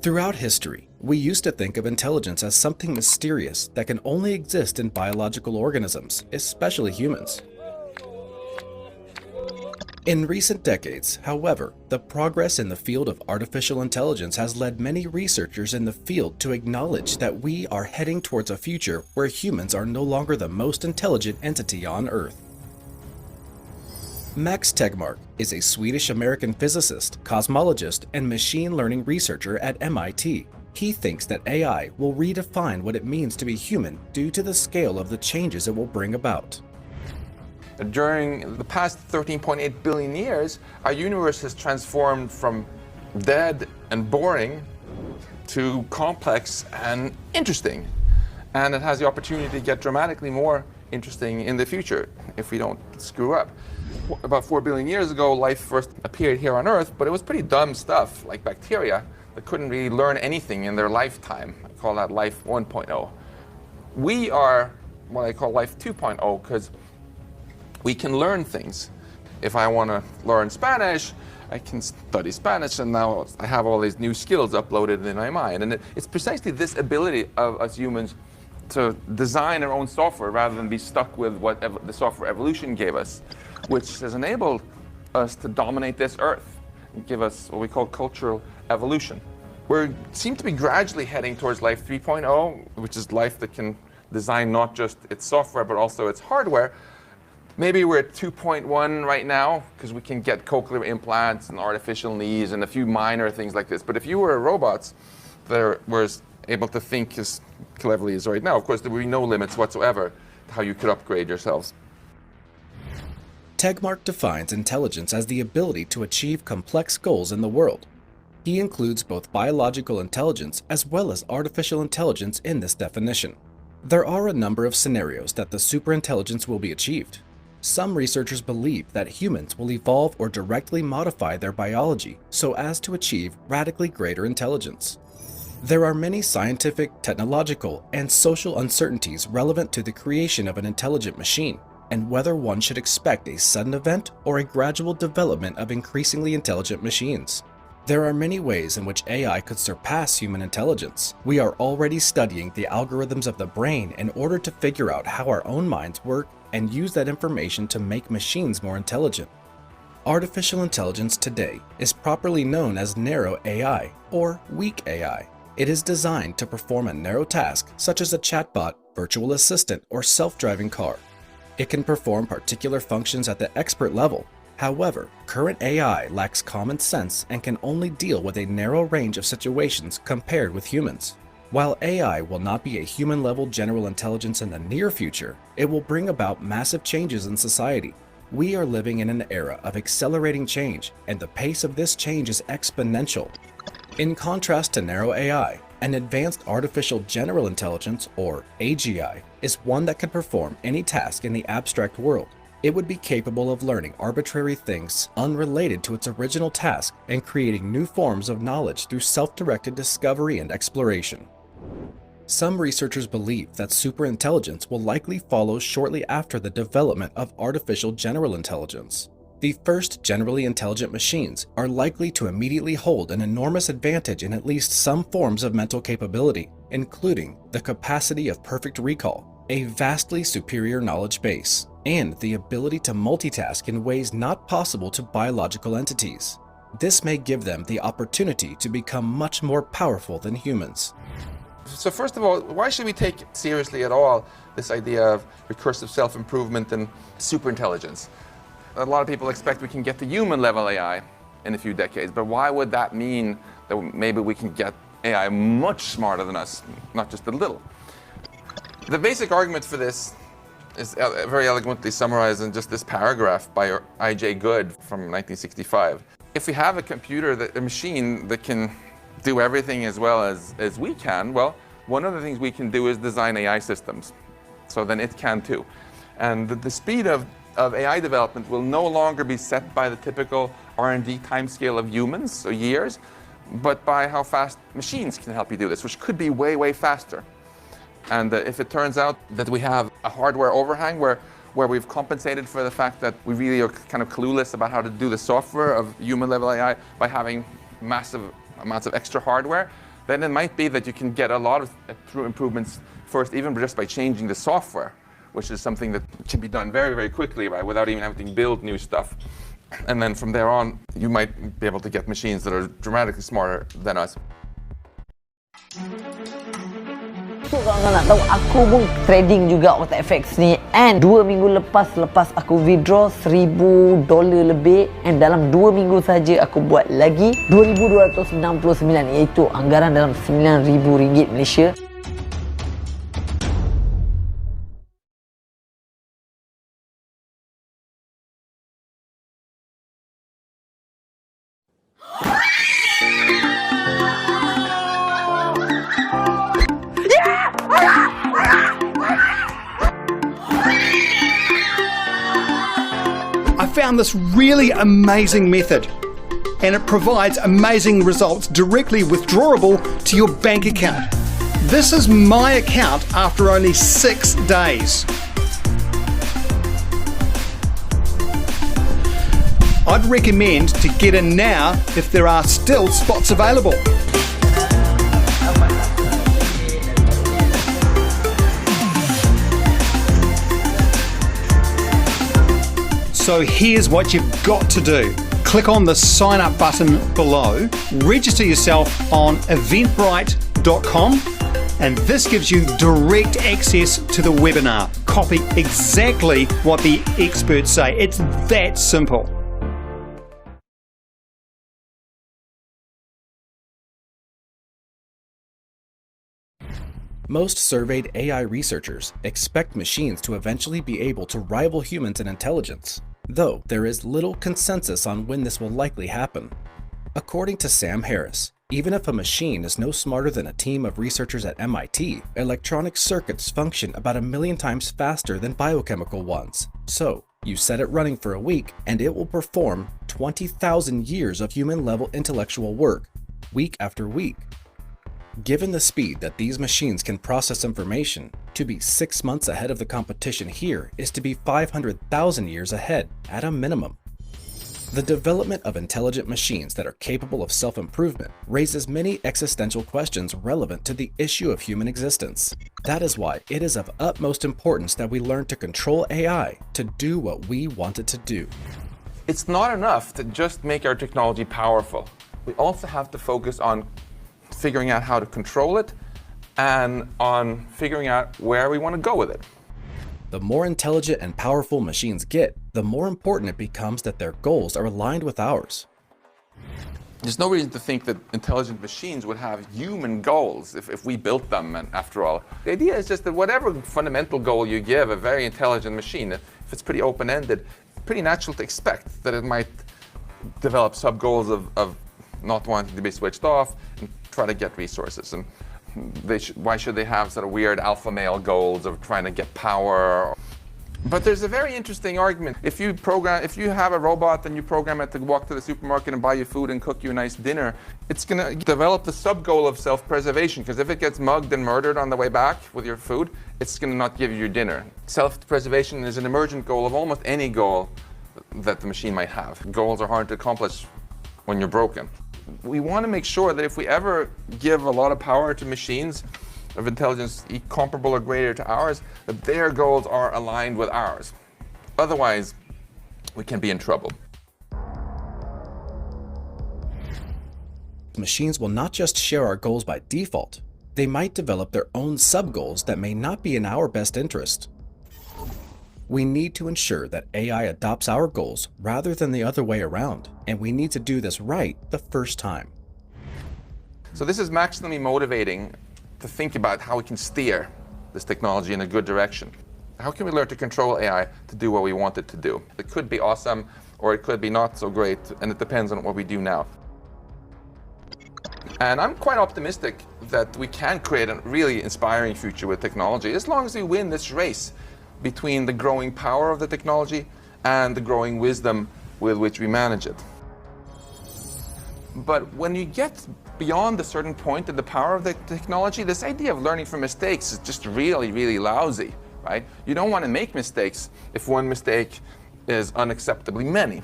Throughout history, we used to think of intelligence as something mysterious that can only exist in biological organisms, especially humans. In recent decades, however, the progress in the field of artificial intelligence has led many researchers in the field to acknowledge that we are heading towards a future where humans are no longer the most intelligent entity on Earth. Max Tegmark is a Swedish-American physicist, cosmologist, and machine learning researcher at MIT. He thinks that AI will redefine what it means to be human due to the scale of the changes it will bring about. During the past 13.8 billion years, our universe has transformed from dead and boring to complex and interesting. And it has the opportunity to get dramatically more interesting in the future if we don't screw up. About 4 billion years ago, life first appeared here on Earth, but it was pretty dumb stuff, like bacteria, that couldn't really learn anything in their lifetime. I call that life 1.0. We are what I call life 2.0, because we can learn things. If I want to learn Spanish, I can study Spanish, and now I have all these new skills uploaded in my mind. And it's precisely this ability of us humans to design our own software rather than be stuck with what the software evolution gave us, which has enabled us to dominate this Earth and give us what we call cultural evolution. We seem to be gradually heading towards life 3.0, which is life that can design not just its software but also its hardware. Maybe we're at 2.1 right now because we can get cochlear implants and artificial knees and a few minor things like this. But if you were robots that were able to think as cleverly as right now, of course there would be no limits whatsoever to how you could upgrade yourselves. Tegmark defines intelligence as the ability to achieve complex goals in the world. He includes both biological intelligence as well as artificial intelligence in this definition. There are a number of scenarios that the superintelligence will be achieved. Some researchers believe that humans will evolve or directly modify their biology so as to achieve radically greater intelligence. There are many scientific, technological, and social uncertainties relevant to the creation of an intelligent machine, and whether one should expect a sudden event or a gradual development of increasingly intelligent machines. There are many ways in which AI could surpass human intelligence. We are already studying the algorithms of the brain in order to figure out how our own minds work and use that information to make machines more intelligent. Artificial intelligence today is properly known as narrow AI or weak AI. It is designed to perform a narrow task such as a chatbot, virtual assistant, or self-driving car. It can perform particular functions at the expert level. However, current AI lacks common sense and can only deal with a narrow range of situations compared with humans. While AI will not be a human-level general intelligence in the near future, it will bring about massive changes in society. We are living in an era of accelerating change, and the pace of this change is exponential. In contrast to narrow AI, an advanced artificial general intelligence, or AGI, is one that can perform any task in the abstract world. It would be capable of learning arbitrary things unrelated to its original task and creating new forms of knowledge through self-directed discovery and exploration. Some researchers believe that superintelligence will likely follow shortly after the development of artificial general intelligence. The first generally intelligent machines are likely to immediately hold an enormous advantage in at least some forms of mental capability, including the capacity of perfect recall, a vastly superior knowledge base, and the ability to multitask in ways not possible to biological entities. This may give them the opportunity to become much more powerful than humans. So first of all, why should we take seriously at all this idea of recursive self-improvement and superintelligence? A lot of people expect we can get to human-level AI in a few decades, but why would that mean that maybe we can get AI much smarter than us, not just a little? The basic argument for this is very elegantly summarized in just this paragraph by I.J. Good from 1965. If we have a computer, a machine that can do everything as well as we can, well, one of the things we can do is design AI systems. So then it can too. And the speed of AI development will no longer be set by the typical R&D timescale of humans, so years, but by how fast machines can help you do this, which could be way, way faster. And if it turns out that we have a hardware overhang where we've compensated for the fact that we really are kind of clueless about how to do the software of human-level AI by having massive amounts of extra hardware, then it might be that you can get a lot of through improvements first, even just by changing the software, which is something that can be done very, very quickly, right, without even having to build new stuff. And then from there on, you might be able to get machines that are dramatically smarter than us. So kalau nak tahu, aku pun trading juga OtakFX ni, and 2 minggu lepas aku withdraw $1,000 lebih, and dalam 2 minggu saja aku buat lagi 2,269, iaitu anggaran dalam RM9,000 Malaysia. I found this really amazing method, and it provides amazing results directly withdrawable to your bank account. This is my account after only 6 days. I'd recommend to get in now if there are still spots available. So here's what you've got to do. Click on the sign up button below, register yourself on eventbrite.com, and this gives you direct access to the webinar. Copy exactly what the experts say. It's that simple. Most surveyed AI researchers expect machines to eventually be able to rival humans in intelligence, though there is little consensus on when this will likely happen. According to Sam Harris, even if a machine is no smarter than a team of researchers at MIT, electronic circuits function about 1 million times faster than biochemical ones. So, you set it running for a week and it will perform 20,000 years of human-level intellectual work, week after week. Given the speed that these machines can process information, to be 6 months ahead of the competition here is to be 500,000 years ahead, at a minimum. The development of intelligent machines that are capable of self-improvement raises many existential questions relevant to the issue of human existence. That is why it is of utmost importance that we learn to control AI to do what we want it to do. It's not enough to just make our technology powerful. We also have to focus on figuring out how to control it and on figuring out where we want to go with it. The more intelligent and powerful machines get, the more important it becomes that their goals are aligned with ours. There's no reason to think that intelligent machines would have human goals if we built them, and after all. The idea is just that whatever fundamental goal you give a very intelligent machine, if it's pretty open-ended, it's pretty natural to expect that it might develop sub-goals of not wanting to be switched off and try to get resources. And why should they have sort of weird alpha male goals of trying to get power? But there's a very interesting argument. If you have a robot and you program it to walk to the supermarket and buy you food and cook you a nice dinner, it's going to develop the sub-goal of self-preservation, because if it gets mugged and murdered on the way back with your food, it's going to not give you your dinner. Self-preservation is an emergent goal of almost any goal that the machine might have. Goals are hard to accomplish when you're broken. We want to make sure that if we ever give a lot of power to machines of intelligence comparable or greater to ours, that their goals are aligned with ours. Otherwise, we can be in trouble. Machines will not just share our goals by default, they might develop their own sub-goals that may not be in our best interest. We need to ensure that AI adopts our goals rather than the other way around, and we need to do this right the first time. So this is maximally motivating to think about how we can steer this technology in a good direction. How can we learn to control AI to do what we want it to do? It could be awesome, or it could be not so great, and it depends on what we do now. And I'm quite optimistic that we can create a really inspiring future with technology, as long as we win this race between the growing power of the technology and the growing wisdom with which we manage it. But when you get beyond a certain point in the power of the technology, this idea of learning from mistakes is just really, really lousy, right? You don't want to make mistakes if one mistake is unacceptably many.